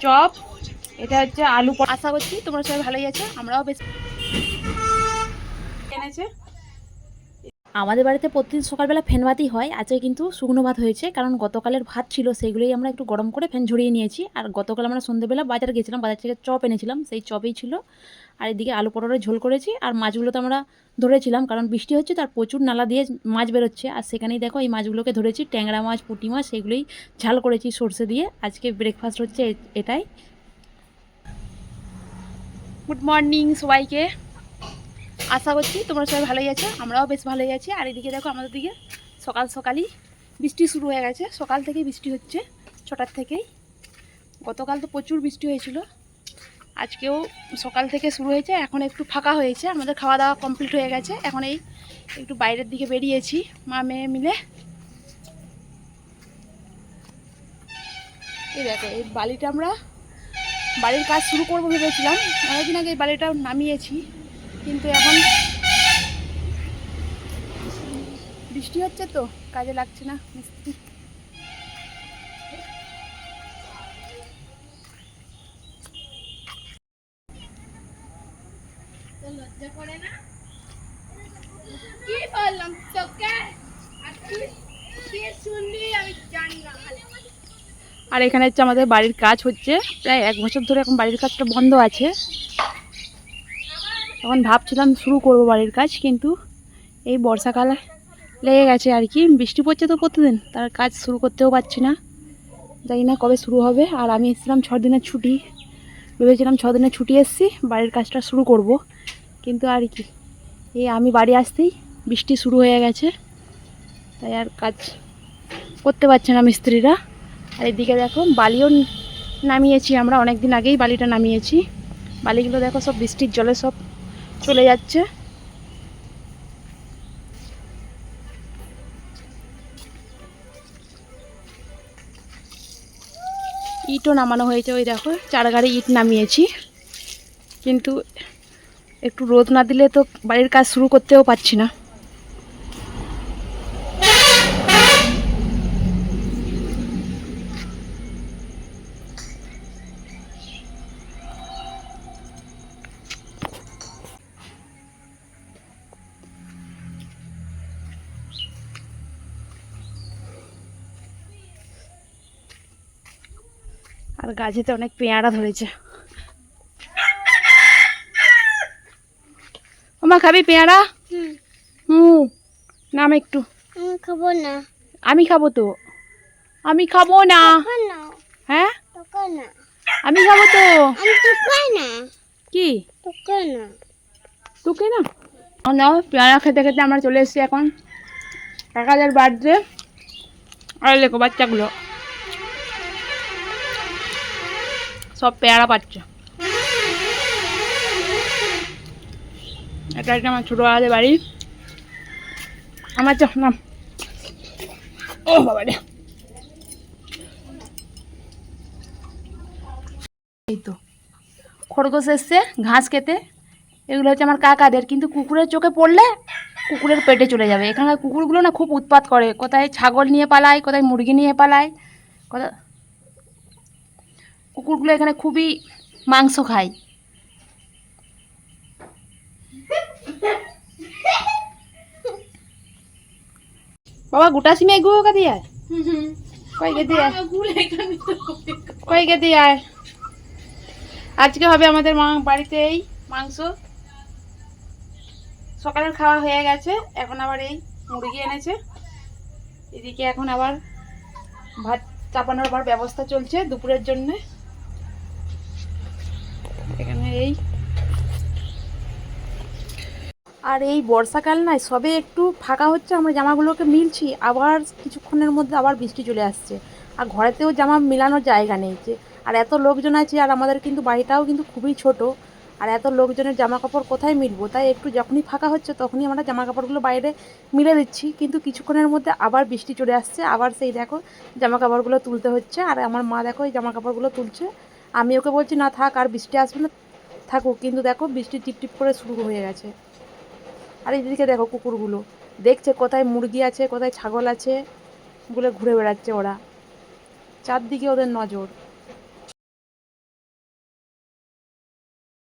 Chop, এটা হচ্ছে আলু। আশা করছি তোমরা সবাই ভালোই আছো, আমরাও বেশ এনেছে। আমাদের বাড়িতে প্রতিদিন সকালবেলা ফ্যান ভাতই হয়, আজকে কিন্তু শুকনো ভাত হয়েছে, কারণ গতকালের ভাত ছিল সেগুলোই আমরা একটু গরম করে ফ্যান ঝরিয়ে নিয়েছি। আর গতকাল আমরা সন্ধ্যেবেলা বাজার গেছিলাম, বাজার থেকে চপ এনেছিলাম, সেই চপই ছিল। আর এদিকে আলু পটলের ঝোল করেছি। আর মাছগুলো তো আমরা ধরেছিলাম, কারণ বৃষ্টি হচ্ছে তার প্রচুর নালা দিয়ে মাছ বেরোচ্ছে, আর সেখানেই দেখো এই মাছগুলোকে ধরেছি, ট্যাংরা মাছ, পুঁটি মাছ, সেগুলোই ঝাল করেছি সর্ষে দিয়ে। আজকে ব্রেকফাস্ট হচ্ছে এটাই। গুড মর্নিং সবাইকে, আশা করছি তোমরা সবাই ভালোই আছো, আমরাও বেশ ভালোই আছি। আর এদিকে দেখো আমাদের দিকে সকাল সকালই বৃষ্টি শুরু হয়ে গেছে, সকাল থেকেই বৃষ্টি হচ্ছে, 6টার থেকেই। গতকাল তো প্রচুর বৃষ্টি হয়েছিল, আজকেও সকাল থেকে শুরু হয়েছে। এখন একটু ফাঁকা হয়েছে, আমাদের খাওয়া দাওয়া কমপ্লিট হয়ে গেছে। এখন এই একটু বাইরের দিকে বেরিয়েছি মা মেয়ে মিলে। এই দেখো এই বালিটা আমরা বাড়ির কাজ শুরু করবো ভেবেছিলাম, অনেকদিন আগে এই বালিটা নামিয়েছি, কিন্তু এখন বৃষ্টি হচ্ছে তো কাজে লাগছে না মিস্ত্রি। লজ্জা করে না কি বললাম তোকে, আর তুই কি শুনলি আমি জানি না। আর এখানে হচ্ছে আমাদের বাড়ির কাজ হচ্ছে, প্রায় 1 বছর ধরে এখন বাড়ির কাজটা বন্ধ আছে। এখন ভাবছিলাম শুরু করব বাড়ির কাজ, কিন্তু এই বর্ষাকালে লেগে গেছে আর কি, বৃষ্টি পড়ছে তো প্রতিদিন, তার কাজ শুরু করতেও পারছি না, জানি না কবে শুরু হবে। আর আমি এসেছিলাম 6 দিনের ছুটি, ভেবেছিলাম 6 দিনের ছুটি এসেছি বাড়ির কাজটা শুরু করব, কিন্তু আর কি এই আমি বাড়ি আসতেই বৃষ্টি শুরু হয়ে গেছে, তাই আর কাজ করতে পারছে না মিস্ত্রিরা। আর এদিকে দেখো বালিও নামিয়েছি আমরা, অনেক দিন আগেই বালিটা নামিয়েছি। বালিগুলো দেখো সব বৃষ্টির জলে সব চলে যাচ্ছে। ইটও নামানো হয়েছে, ওই দেখো 4 গাড়ি ইট নামিয়েছি, কিন্তু একটু রোদ না দিলে তো বাড়ির কাজ শুরু করতেও পারছি না। আর গাছেতে অনেক পেয়ারা ধরেছে। ওমা খাবি পেয়ারা? হুম, নাম একটু। খাবো না। আমি খাবো তো, আমি খাবো না। হ্যাঁ আমি খাবো তো। কি তোকে না নাও। পেয়ারা খেতে খেতে আমরা চলে এসেছি এখন কাকাদের বার্থডে। আর দেখো বাচ্চাগুলো সব পেয়ারা পাচ্ছে। এটা একটা আমার ছোটো আলাদা বাড়ি, আমার নাম। ও বাবা রে, এই তো খরগোশ এসছে ঘাস খেতে। এগুলো হচ্ছে আমার কাকাদের, কিন্তু কুকুরের চোখে পড়লে কুকুরের পেটে চলে যাবে। এখানকার কুকুরগুলো না খুব উৎপাত করে, কোথায় ছাগল নিয়ে পালায়, কোথায় মুরগি নিয়ে পালায়, কোথায় কুকুরগুলো এখানে খুবই মাংস খায়। বাবা গোটা সিমে গুঁড়ো কা দিয়ে কই কে দিয়ে কই কে দিয়ে আজকে হবে আমাদের বাড়িতে এই মাংস। সকালের খাওয়া হয়ে গেছে, এখন আবার এই মুরগি এনেছে। এদিকে এখন আবার ভাত চাপানোর আবার ব্যবস্থা চলছে দুপুরের জন্য। এখানে এই আর এই বর্ষাকাল নয় সবে একটু ফাঁকা হচ্ছে, আমরা জামাগুলোকে মিলছি, আবার কিছুক্ষণের মধ্যে আবার বৃষ্টি চলে আসছে। আর ঘরেতেও জামা মেলানোর জায়গা নেই যে, আর এত লোকজন আছে, আর আমাদের কিন্তু বাড়িটাও কিন্তু খুবই ছোট, আর এত লোকজনের জামা কাপড় কোথায় মিলবো, তাই একটু যখনই ফাঁকা হচ্ছে তখনই আমরা জামা কাপড়গুলো বাইরে মিলে দিচ্ছি, কিন্তু কিছুক্ষণের মধ্যে আবার বৃষ্টি চলে আসছে, আবার সেই দেখো জামা কাপড়গুলো তুলতে হচ্ছে। আর আমার মা দেখো এই জামা কাপড়গুলো তুলছে, আমি ওকে বলছি না থাক, আর বৃষ্টি আসবে না, থাকুক, কিন্তু দেখো বৃষ্টি টিপটিপ করে শুরু হয়ে গেছে। আর এইদিকে দেখো কুকুরগুলো দেখছে কোথায় মুরগি আছে, কোথায় ছাগল আছে, বলে ঘুরে বেড়াচ্ছে ওরা, চারদিকে ওদের নজর।